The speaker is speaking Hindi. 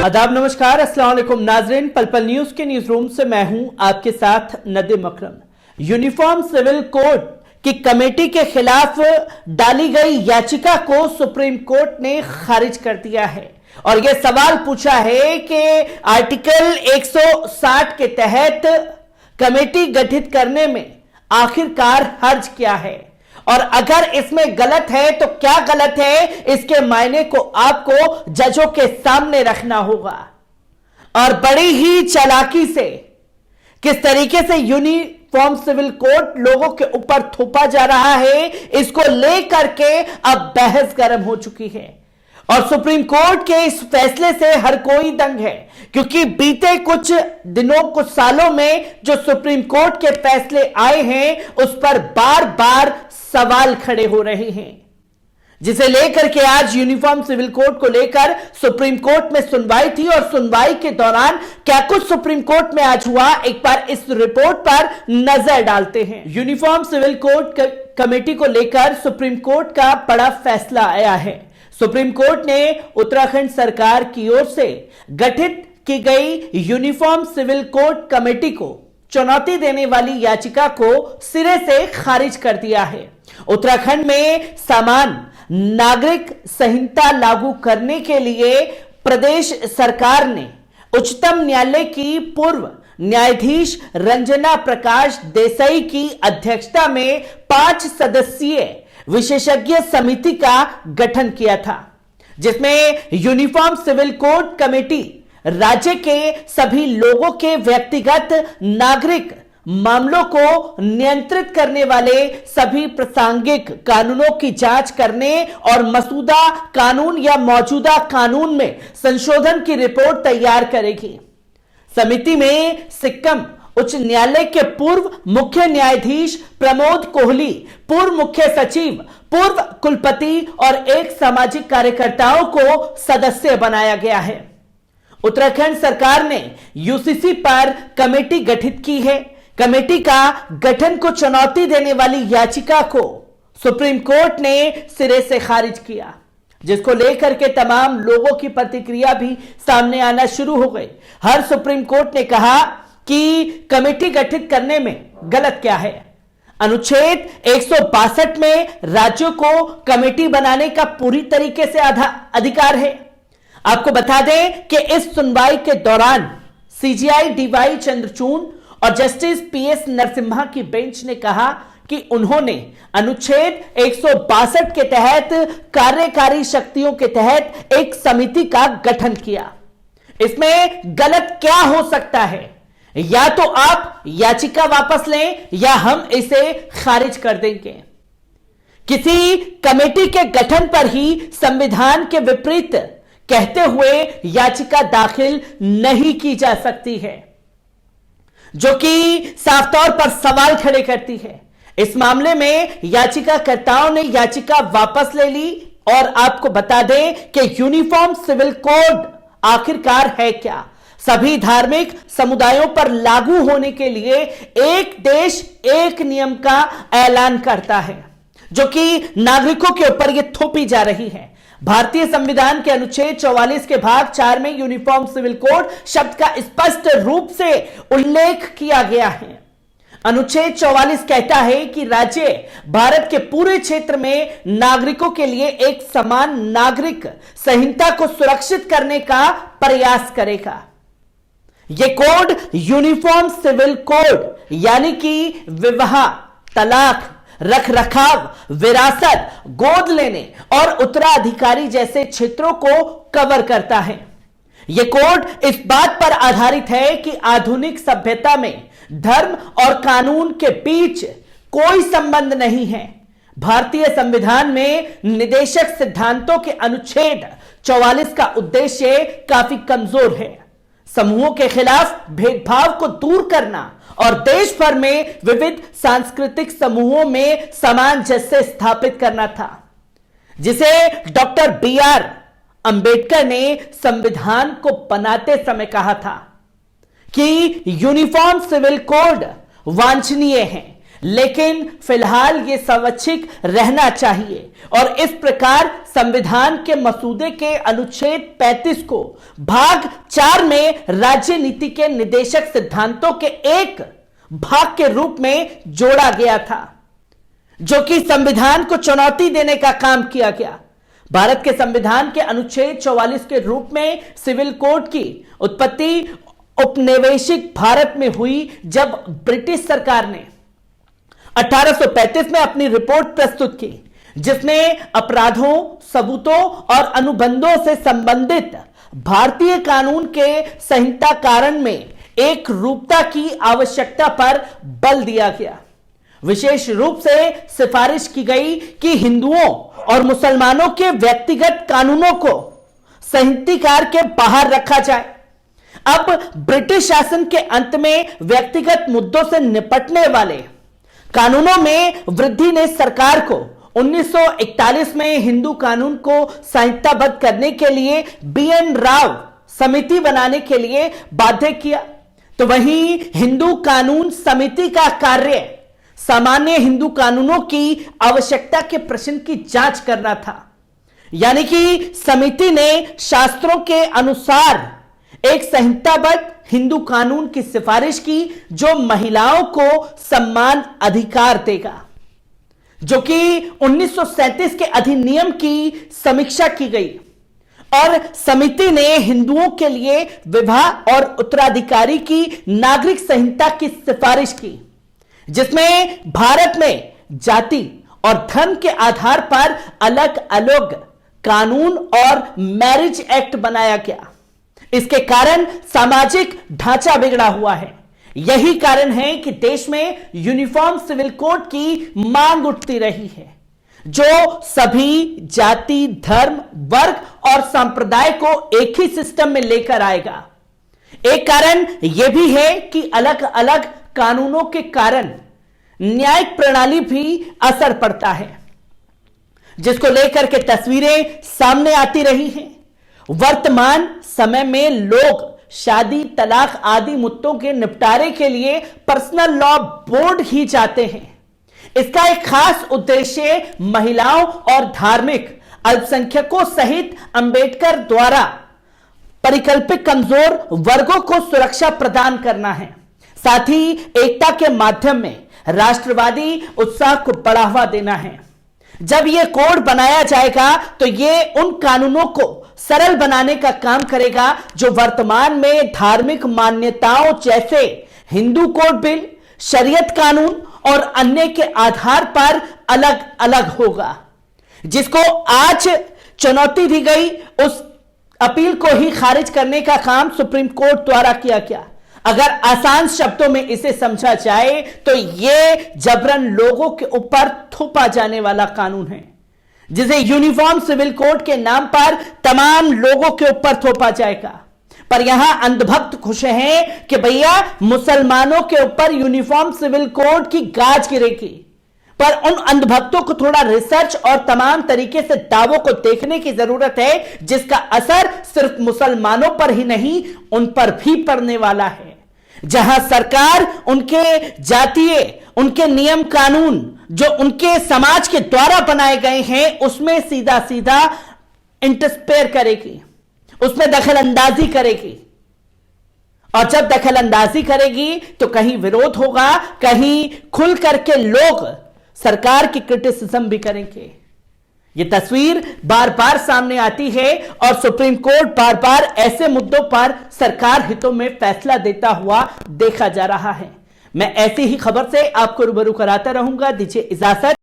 आदाब, नमस्कार, अस्सलाम वालेकुम नाजरीन। पल पल न्यूज के न्यूज रूम से मैं हूं आपके साथ नदीम अकरम। यूनिफॉर्म सिविल कोड की कमेटी के खिलाफ डाली गई याचिका को सुप्रीम कोर्ट ने खारिज कर दिया है और यह सवाल पूछा है कि आर्टिकल 160 के तहत कमेटी गठित करने में आखिरकार हर्ज क्या है और अगर इसमें गलत है तो क्या गलत है, इसके मायने को आपको जजों के सामने रखना होगा। और बड़ी ही चालाकी से किस तरीके से यूनिफॉर्म सिविल कोड लोगों के ऊपर थोपा जा रहा है, इसको लेकर के अब बहस गर्म हो चुकी है और सुप्रीम कोर्ट के इस फैसले से हर कोई दंग है, क्योंकि बीते कुछ दिनों कुछ सालों में जो सुप्रीम कोर्ट के फैसले आए हैं उस पर बार बार सवाल खड़े हो रहे हैं, जिसे लेकर के आज यूनिफॉर्म सिविल कोड को लेकर सुप्रीम कोर्ट में सुनवाई थी। और सुनवाई के दौरान क्या कुछ सुप्रीम कोर्ट में आज हुआ, एक बार इस रिपोर्ट पर नजर डालते हैं। यूनिफॉर्म सिविल कोड कमेटी को लेकर सुप्रीम कोर्ट का बड़ा फैसला आया है। सुप्रीम कोर्ट ने उत्तराखंड सरकार की ओर से गठित की गई यूनिफॉर्म सिविल कोड कमेटी को चुनौती देने वाली याचिका को सिरे से खारिज कर दिया है। उत्तराखंड में समान नागरिक संहिता लागू करने के लिए प्रदेश सरकार ने उच्चतम न्यायालय की पूर्व न्यायाधीश रंजना प्रकाश देसाई की अध्यक्षता में 5 सदस्यीय विशेषज्ञ समिति का गठन किया था, जिसमें यूनिफॉर्म सिविल कोड कमेटी राज्य के सभी लोगों के व्यक्तिगत नागरिक मामलों को नियंत्रित करने वाले सभी प्रासंगिक कानूनों की जांच करने और मसौदा कानून या मौजूदा कानून में संशोधन की रिपोर्ट तैयार करेगी। समिति में सिक्किम उच्च न्यायालय के पूर्व मुख्य न्यायाधीश प्रमोद कोहली, पूर्व मुख्य सचिव, पूर्व कुलपति और एक सामाजिक कार्यकर्ताओं को सदस्य बनाया गया है। उत्तराखंड सरकार ने यूसीसी पर कमेटी गठित की है। कमेटी का गठन को चुनौती देने वाली याचिका को सुप्रीम कोर्ट ने सिरे से खारिज किया, जिसको लेकर के तमाम लोगों की प्रतिक्रिया भी सामने आना शुरू हो गई। हर सुप्रीम कोर्ट ने कहा कि कमेटी गठित करने में गलत क्या है। अनुच्छेद 162 में राज्यों को कमेटी बनाने का पूरी तरीके से अधिकार है। आपको बता दें कि इस सुनवाई के दौरान सीजीआई डीवाई चंद्रचूड़ और जस्टिस पीएस नरसिम्हा की बेंच ने कहा कि उन्होंने अनुच्छेद 162 के तहत कार्यकारी शक्तियों के तहत एक समिति का गठन किया। इसमें गलत क्या हो सकता है? या तो आप याचिका वापस लें या हम इसे खारिज कर देंगे। किसी कमेटी के गठन पर ही संविधान के विपरीत कहते हुए याचिका दाखिल नहीं की जा सकती है, जो कि साफ तौर पर सवाल खड़े करती है। इस मामले में याचिकाकर्ताओं ने याचिका वापस ले ली और आपको बता दें कि यूनिफॉर्म सिविल कोड आखिरकार है क्या, सभी धार्मिक समुदायों पर लागू होने के लिए एक देश एक नियम का ऐलान करता है, जो कि नागरिकों के ऊपर यह थोपी जा रही है। भारतीय संविधान के अनुच्छेद 44 के भाग 4 में यूनिफॉर्म सिविल कोड शब्द का स्पष्ट रूप से उल्लेख किया गया है। अनुच्छेद 44 कहता है कि राज्य भारत के पूरे क्षेत्र में नागरिकों के लिए एक समान नागरिक संहिता को सुरक्षित करने का प्रयास करेगा। यह कोड यूनिफॉर्म सिविल कोड यानी कि विवाह, तलाक, रख रखाव, विरासत, गोद लेने और उत्तराधिकारी जैसे क्षेत्रों को कवर करता है। यह कोड इस बात पर आधारित है कि आधुनिक सभ्यता में धर्म और कानून के बीच कोई संबंध नहीं है। भारतीय संविधान में निदेशक सिद्धांतों के अनुच्छेद 44 का उद्देश्य काफी कमजोर है। समूहों के खिलाफ भेदभाव को दूर करना और देश भर में विविध सांस्कृतिक समूहों में सामंजस्य स्थापित करना था, जिसे डॉक्टर BR अंबेडकर ने संविधान को बनाते समय कहा था कि यूनिफॉर्म सिविल कोड वांछनीय है, लेकिन फिलहाल ये स्वैच्छिक रहना चाहिए और इस प्रकार संविधान के मसूदे के अनुच्छेद 35 को भाग 4 में राज्य नीति के निदेशक सिद्धांतों के एक भाग के रूप में जोड़ा गया था, जो कि संविधान को चुनौती देने का काम किया गया। भारत के संविधान के अनुच्छेद 44 के रूप में सिविल कोड की उत्पत्ति औपनिवेशिक भारत में हुई, जब ब्रिटिश सरकार ने 1835 में अपनी रिपोर्ट प्रस्तुत की, जिसमें अपराधों, सबूतों और अनुबंधों से संबंधित भारतीय कानून के संहिता कारण में एक रूपता की आवश्यकता पर बल दिया गया। विशेष रूप से सिफारिश की गई कि हिंदुओं और मुसलमानों के व्यक्तिगत कानूनों को संहिताकार के बाहर रखा जाए। अब ब्रिटिश शासन के अंत में व्यक्तिगत मुद्दों से निपटने वाले कानूनों में वृद्धि ने सरकार को 1941 में हिंदू कानून को संहिताबद्ध करने के लिए BN राव समिति बनाने के लिए बाध्य किया। तो वहीं हिंदू कानून समिति का कार्य सामान्य हिंदू कानूनों की आवश्यकता के प्रश्न की जांच करना था, यानी कि समिति ने शास्त्रों के अनुसार एक संहिताबद्ध हिंदू कानून की सिफारिश की, जो महिलाओं को समान अधिकार देगा, जो कि 1937 के अधिनियम की समीक्षा की गई और समिति ने हिंदुओं के लिए विवाह और उत्तराधिकारी की नागरिक संहिता की सिफारिश की, जिसमें भारत में जाति और धर्म के आधार पर अलग अलग कानून और मैरिज एक्ट बनाया गया। इसके कारण सामाजिक ढांचा बिगड़ा हुआ है। यही कारण है कि देश में यूनिफॉर्म सिविल कोड की मांग उठती रही है, जो सभी जाति, धर्म, वर्ग और संप्रदाय को एक ही सिस्टम में लेकर आएगा। एक कारण यह भी है कि अलग अलग कानूनों के कारण न्यायिक प्रणाली भी असर पड़ता है, जिसको लेकर के तस्वीरें सामने आती रही हैं। वर्तमान समय में लोग शादी, तलाक आदि मुद्दों के निपटारे के लिए पर्सनल लॉ बोर्ड ही जाते हैं। इसका एक खास उद्देश्य महिलाओं और धार्मिक अल्पसंख्यकों सहित अंबेडकर द्वारा परिकल्पित कमजोर वर्गों को सुरक्षा प्रदान करना है। साथ ही एकता के माध्यम में राष्ट्रवादी उत्साह को बढ़ावा देना है। जब यह कोड बनाया जाएगा तो यह उन कानूनों को सरल बनाने का काम करेगा जो वर्तमान में धार्मिक मान्यताओं जैसे हिंदू कोड बिल, शरीयत कानून और अन्य के आधार पर अलग अलग होगा। जिसको आज चुनौती दी गई, उस अपील को ही खारिज करने का काम सुप्रीम कोर्ट द्वारा किया गया। अगर आसान शब्दों में इसे समझा जाए तो यह जबरन लोगों के ऊपर थोपा जाने वाला कानून है, जिसे यूनिफॉर्म सिविल कोड के नाम पर तमाम लोगों के ऊपर थोपा जाएगा। पर यहां अंधभक्त खुश हैं कि भैया मुसलमानों के ऊपर यूनिफॉर्म सिविल कोड की गाज गिरेगी। पर उन अंधभक्तों को थोड़ा रिसर्च और तमाम तरीके से दावों को देखने की जरूरत है, जिसका असर सिर्फ मुसलमानों पर ही नहीं, उन पर भी पड़ने वाला है। जहां सरकार उनके जातीय, उनके नियम कानून जो उनके समाज के द्वारा बनाए गए हैं, उसमें सीधा सीधा इंटरफेयर करेगी, उसमें दखल अंदाजी करेगी। और जब दखल अंदाजी करेगी तो कहीं विरोध होगा, कहीं खुल करके लोग सरकार की क्रिटिसिज्म भी करेंगे। यह तस्वीर बार बार सामने आती है और सुप्रीम कोर्ट बार बार ऐसे मुद्दों पर सरकार हितों में फैसला देता हुआ देखा जा रहा है। मैं ऐसी ही खबर से आपको रूबरू कराता रहूंगा। दीजिए इजाजत।